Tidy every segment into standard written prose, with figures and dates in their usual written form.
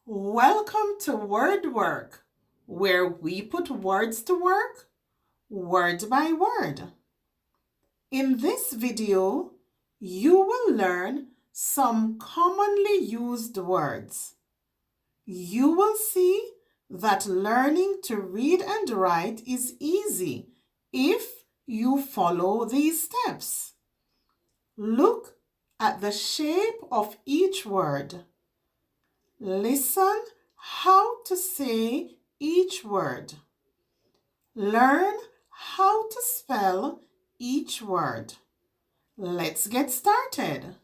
Welcome to Word Work, where we put words to work, word by word. In this video, you will learn some commonly used words. You will see that learning to read and write is easy if you follow these steps. Look at the shape of each word. Listen how to say each word. Learn how to spell each word. Let's get started.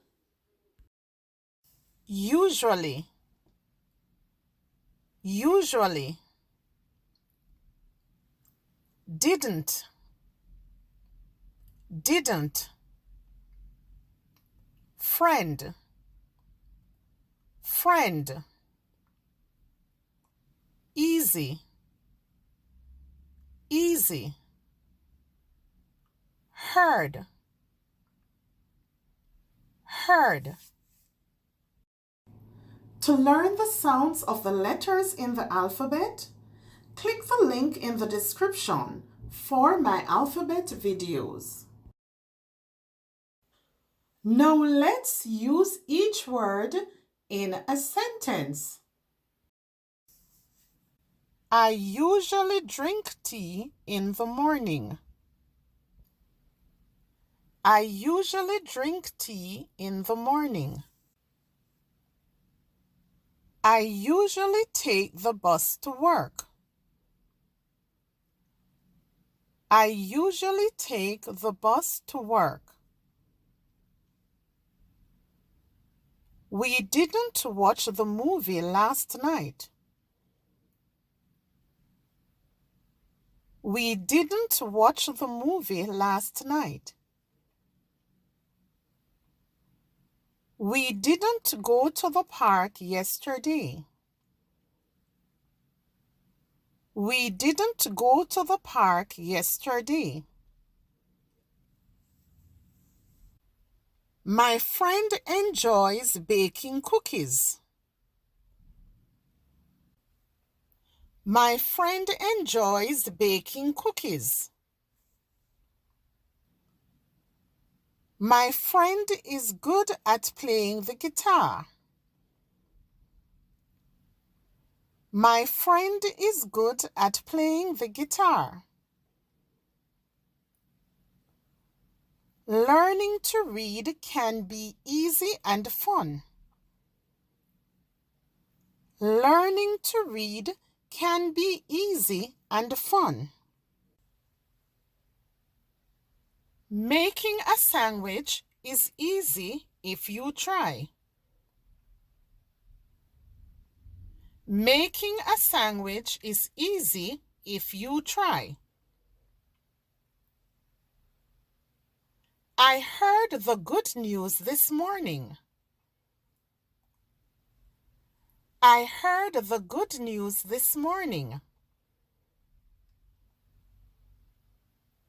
Usually, usually, didn't, didn't, friend, friend, easy, easy, heard, heard. To learn the sounds of the letters in the alphabet, click the link in the description for my alphabet videos. Now let's use each word in a sentence. I usually drink tea in the morning. I usually drink tea in the morning. I usually take the bus to work. I usually take the bus to work. We didn't watch the movie last night. We didn't watch the movie last night. We didn't go to the park yesterday. We didn't go to the park yesterday. My friend enjoys baking cookies. My friend enjoys baking cookies. My friend is good at playing the guitar. My friend is good at playing the guitar. Learning to read can be easy and fun. Learning to read can be easy and fun. Making a sandwich is easy if you try. Making a sandwich is easy if you try. I heard the good news this morning. I heard the good news this morning.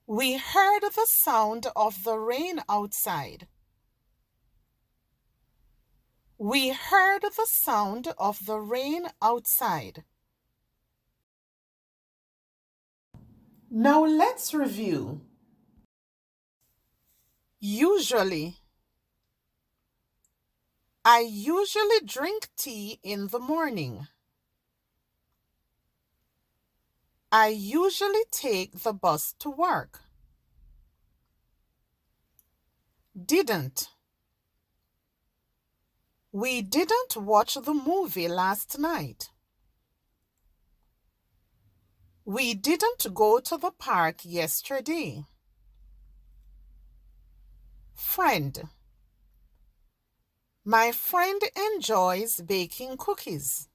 We heard the sound of the rain outside. We heard the sound of the rain outside. Now let's review. Usually. I usually drink tea in the morning. I usually take the bus to work. Didn't. We didn't watch the movie last night. We didn't go to the park yesterday. Friend. My friend enjoys baking cookies.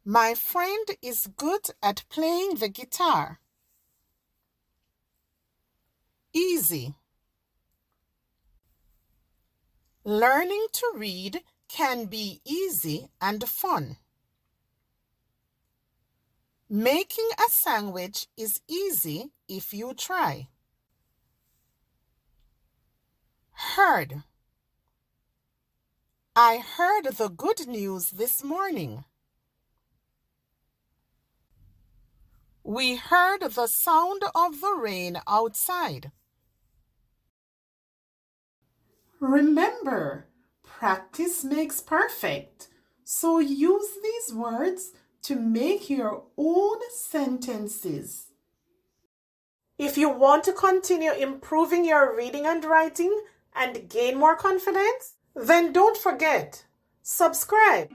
My friend is good at playing the guitar. Easy. Learning to read can be easy and fun. Making a sandwich is easy if you try. Heard. I heard the good news this morning. We heard the sound of the rain outside. Remember, practice makes perfect. So use these words to make your own sentences. If you want to continue improving your reading and writing and gain more confidence, then don't forget, subscribe.